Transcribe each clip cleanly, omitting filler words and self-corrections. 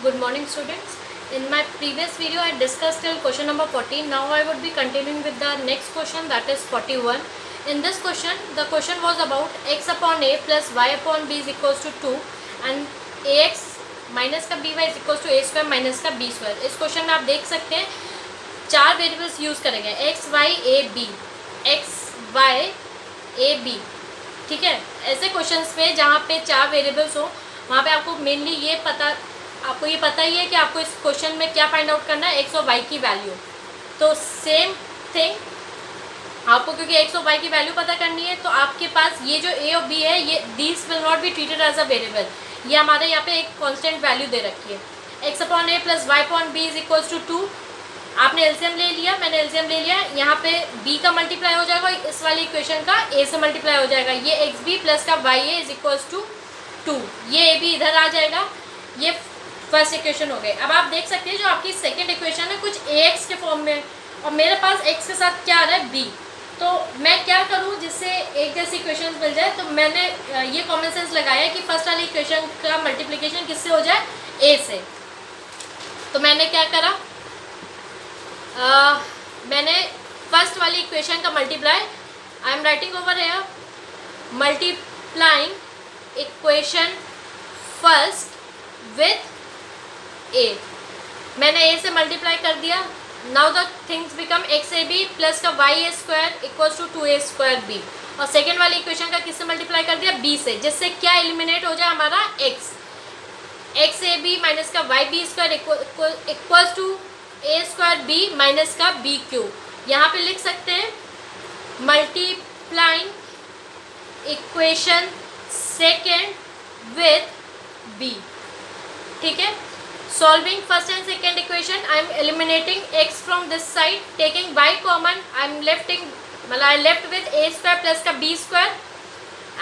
Good morning, students. In my previous video, I discussed till question number 14. Now I would be continuing with the next question, that is 41. In this question, the question was about x upon a plus y upon b is equals to 2 and ax minus का by is equals to a square minus का b square. इस question में आप देख सकते हैं चार variables use करेंगे x y a b, x y a b. ठीक है, ऐसे क्वेश्चंस पे जहाँ पे चार वेरिएबल्स हो वहाँ पे आपको मेनली आपको ये पता ही है कि आपको इस क्वेश्चन में क्या फाइंड आउट करना है, एक्स और वाई की वैल्यू. तो सेम थिंग आपको, क्योंकि एक्स और वाई की वैल्यू पता करनी है, तो आपके पास ये जो ए और बी है, ये these will not be treated as a variable. ये हमारे यहाँ पे एक कांस्टेंट वैल्यू दे रखी है. X upon a plus y upon b is equals to 2. आपने एलसीएम ले लिया, मैंने एलसीएम ले लिया. यहाँ पे b का मल्टीप्लाई हो जाएगा, इस वाली इक्वेशन का a से मल्टीप्लाई हो जाएगा. ये एक्स बी प्लस का Y a is equals to 2. ये ए बी इधर आ जाएगा. ये फर्स्ट इक्वेशन हो गई. अब आप देख सकते हैं जो आपकी सेकंड इक्वेशन है कुछ ax के फॉर्म में, और मेरे पास x के साथ क्या आ रहा है b. तो मैं क्या करूं जिससे एक जैसी इक्वेशन मिल जाए. तो मैंने ये कॉमन सेंस लगाया कि फर्स्ट वाली इक्वेशन का मल्टीप्लिकेशन किससे हो जाए, a से. तो मैंने क्या करा, मैंने फर्स्ट वाली इक्वेशन का multiply, I am writing over here, multiplying equation first with a. मैंने a से मल्टीप्लाई कर दिया. Now the things become X A B plus का Y A square equals to 2a square B. और second वाली equation का किससे multiply कर दिया, b से, जिससे क्या एलिमिनेट हो जाए हमारा एक्स ए बी माइनस का y b square equals to a square b minus का बी क्यू. यहाँ पे लिख सकते हैं multiplying equation second with b. ठीक है. Solving first and second equation, I am eliminating x from this side, taking y common. I left with a square plus का b square,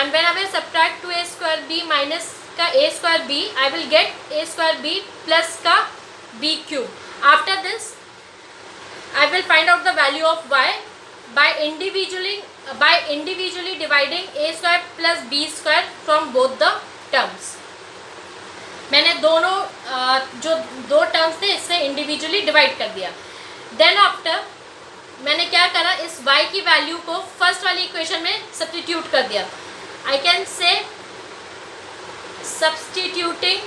and when I will subtract 2a square b minus का a square b, I will get a square b plus का b cube. After this, I will find out the value of y by individually dividing a square plus b square from both the terms. मैंने दोनों जो दो terms थे इससे individually divide कर दिया. Then after मैंने क्या करा, इस y की वैल्यू को फर्स्ट वाली इक्वेशन में सब्स्टिट्यूट कर दिया. I can say substituting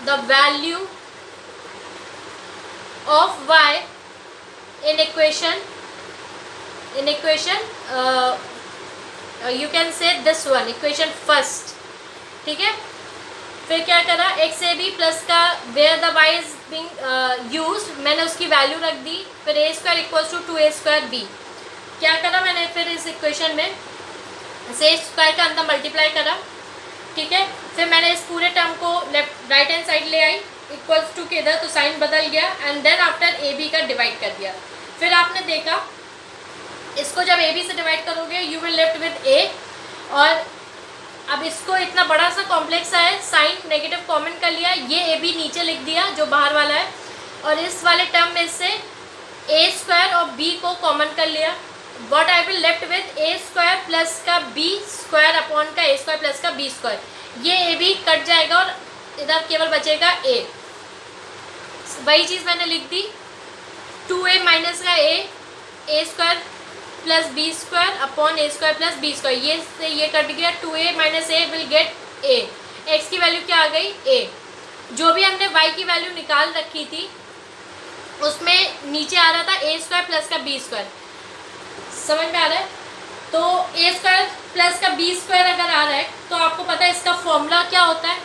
the value of y in equation you can say this one equation first. ठीक है. फिर क्या करा, एक्स ए बी प्लस का where the Y is being used, मैंने उसकी वैल्यू रख दी. फिर A square equals to 2a square B. क्या करा मैंने, फिर इस इक्वेशन में से स्क्वायर का अंदर मल्टीप्लाई करा. ठीक है. फिर मैंने इस पूरे टर्म को लेफ्ट राइट हैंड साइड ले आई, इक्वल्स टू के इधर, तो साइन बदल गया. And then after a b का डिवाइड कर दिया. फिर आपने देखा इसको जब ए बी से डिवाइड करोगे you will left with a. और अब इसको इतना बड़ा सा कॉम्प्लेक्स है, साइन नेगेटिव कॉमन कर लिया, ये ए बी नीचे लिख दिया जो बाहर वाला है, और इस वाले टर्म में से ए स्क्वायर और बी को कॉमन कर लिया. What I will left with a square plus का बी स्क्वायर अपॉन का ए स्क्वायर प्लस का बी स्क्वायर. ये ए बी कट जाएगा और इधर केवल बचेगा ए. वही चीज़ मैंने लिख दी, 2a माइनस का A square plus B square upon A square plus B square. ये से ये कट गया, 2a minus A will get A. X की वैल्यू क्या आ गई, ए. जो भी हमने y की वैल्यू निकाल रखी थी उसमें नीचे आ रहा था ए स्क्वायर प्लस का बी स्क्वायर. समझ में आ रहा है. तो ए स्क्वायर प्लस का बी स्क्वायर अगर आ रहा है तो आपको पता है इसका फॉर्मूला क्या होता है.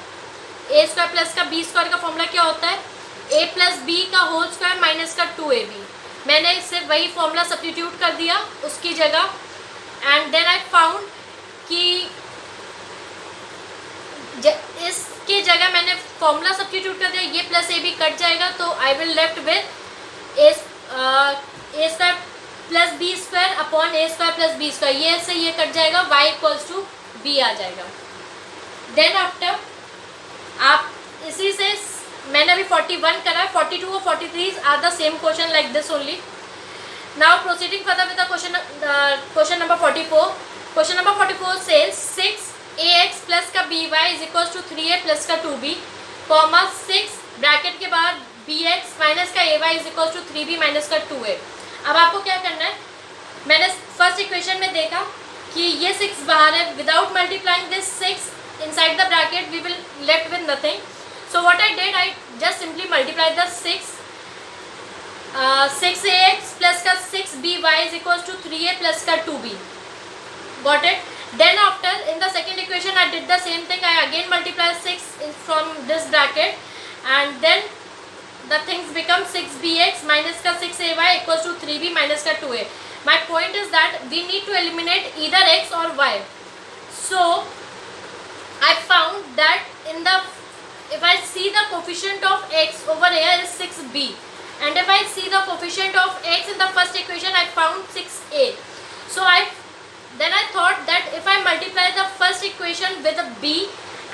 ए स्क्वायर प्लस का बी स्क्वायर का फॉर्मूला क्या होता है, ए प्लस बी का होल स्क्वायर माइनस का 2ab. मैंने इससे वही फॉर्मूला सब्स्टिट्यूट कर दिया उसकी जगह. एंड देन आई फाउंड कि इसकी जगह मैंने फॉर्मूला सब्स्टिट्यूट कर दिया, ये प्लस ए बी कट जाएगा, तो I will left with a square plus B square upon A square plus B square. ये से ये कट जाएगा, वाई इक्वल्स टू बी आ जाएगा. देन आफ्टर आप इसी से मैंने अभी 41 करा है, 42 और 43 are the same question like this only. Now proceeding further with the question number 44. Question number 44 says 6ax plus का b y is equal to 3a plus का 2b कॉमा 6 ब्रैकेट के बाद bx माइनस का ay is equal to 3b minus का 2a। अब आपको क्या करना है, मैंने फर्स्ट इक्वेशन में देखा कि ये 6 बाहर है, without multiplying this 6 inside the bracket we will left with nothing. So what I did, I just simply multiply the 6ax plus का 6by is equals to 3a plus का 2b. Got it? Then after in the second equation I did the same thing. I again multiply 6 from this bracket and then the things become 6bx minus का 6ay equals to 3b minus का 2a. My point is that we need to eliminate either x or y. So I found that if I see the coefficient of x over here is 6b. And if I see the coefficient of x in the first equation, I found 6a. So then I thought that if I multiply the first equation with a b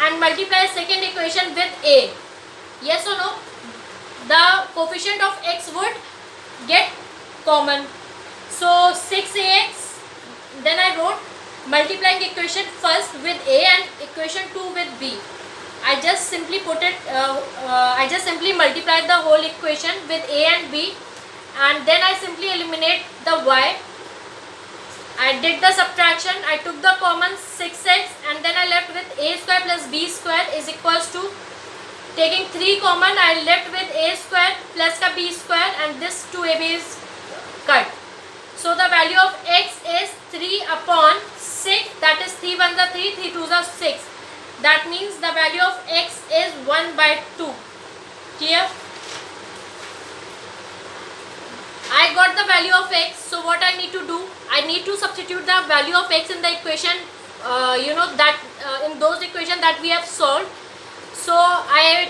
and multiply second equation with a, yes or no, the coefficient of x would get common. So 6ax, then I wrote multiplying equation first with a and equation 2 with b. I just simply I just simply multiplied the whole equation with a and b, and then I simply eliminate the y. I did the subtraction, I took the common 6x and then I left with a square plus b square is equals to, taking 3 common, I left with a square plus ka b square and this 2ab is cut. So the value of x is 3 upon 6, that is 3 1s are 3, 3 2s are 6. That means the value of x is 1 by 2. Clear? I got the value of x. So what I need to do? I need to substitute the value of x in the equation, in those equations that we have solved. So I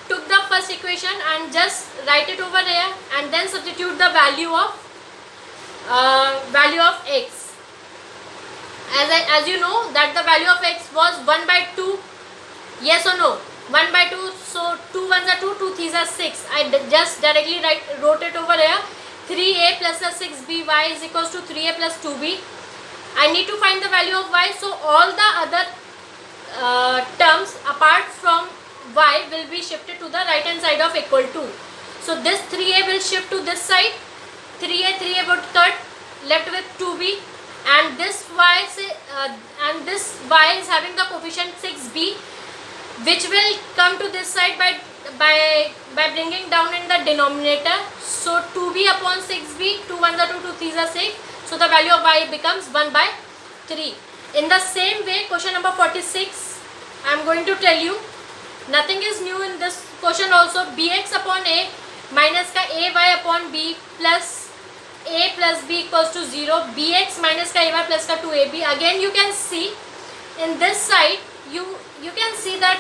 took the first equation and just write it over there and then substitute the value of x. As you know that the value of x was 1 by 2, yes or no, 1 by 2, so 2 1s are 2, 2 3s are 6. I just directly wrote it over here, 3a plus a 6by is equals to 3a plus 2b. I need to find the value of y, so all the other terms apart from y will be shifted to the right hand side of equal to. So this 3a will shift to this side, 3a would cut, left with 2b. And this y is having the coefficient 6b, which will come to this side by bringing down in the denominator. So 2b upon 6b, 2 1s are 2, 2 3s are 6. So the value of y becomes 1 by 3. In the same way, question number 46, I am going to tell you, nothing is new in this question also. Bx upon a minus ka ay upon b plus a plus b equals to 0, bx minus ka ay plus ka 2ab. Again you can see in this side, you can see that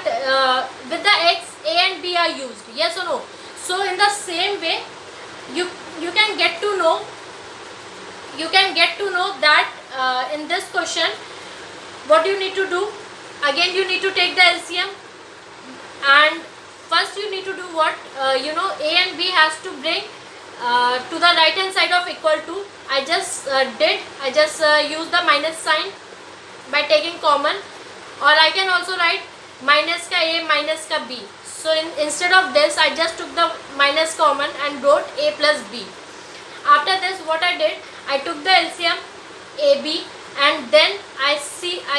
with the x, a and b are used, yes or no. So in the same way you can get to know that in this question what you need to do. Again you need to take the LCM, and first you need to do what, a and b has to bring to the right hand side of equal to. I just used the minus sign by taking common, or I can also write minus ka a minus ka b. So instead of this I just took the minus common and wrote a plus b. After this what I did, I took the LCM ab, and then I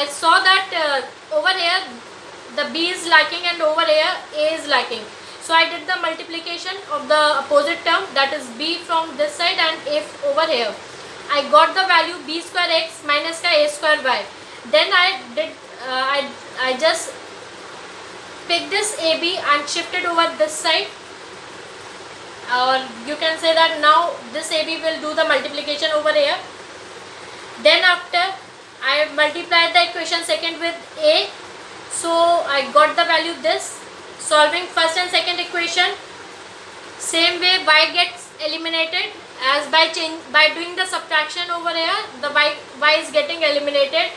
saw that over here the b is lacking and over here a is lacking. So I did the multiplication of the opposite term, that is b from this side and a over here. I got the value b square x minus ka a square y. Then I just picked this ab and shifted over this side, or you can say that now this ab will do the multiplication over here. Then after I multiplied the equation second with a, so I got the value this. Solving first and second equation, same way y gets eliminated, as by doing the subtraction over here the y is getting eliminated.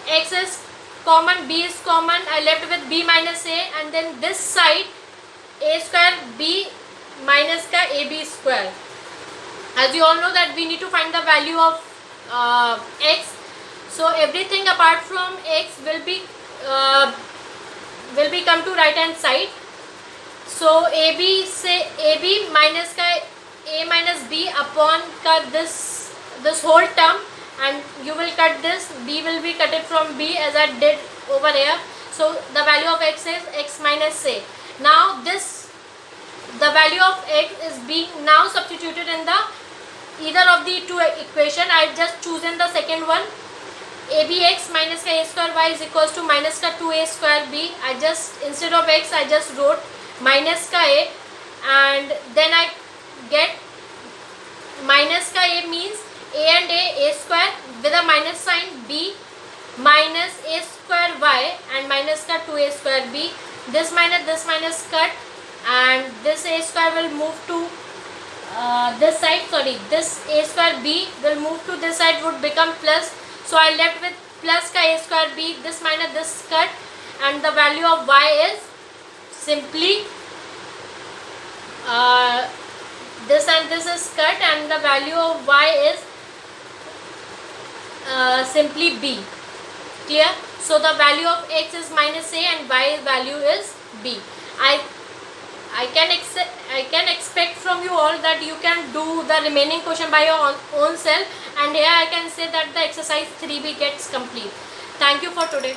X is common, b is common, I left with b minus a, and then this side a square b minus ka ab square. As you all know that we need to find the value of x, so everything apart from x will be will be come to right hand side. So AB से AB minus का A minus B upon का this whole term, and you will cut this, B will be cut it from B as I did over here. So the value of x is x minus A. Now the value of x is being now substituted in the either of the two equation. I just chosen the second one. ABX minus का A square y is equals to minus का 2A square B. I just instead of x I just wrote minus का A, and then I get minus का A means A and A square with a minus sign, B minus A square y and minus का 2A square B. This minus cut, and this A square will move to this side. Sorry, this A square B will move to this side, would become plus. So I left with plus का A square B, this minus this cut, and the value of y is simply this and this is cut, and the value of y is simply B. Clear? So the value of x is minus A and y value is B. I can expect from you all that you can do the remaining question by your own self, and here I can say that the exercise 3B gets complete. Thank you for today.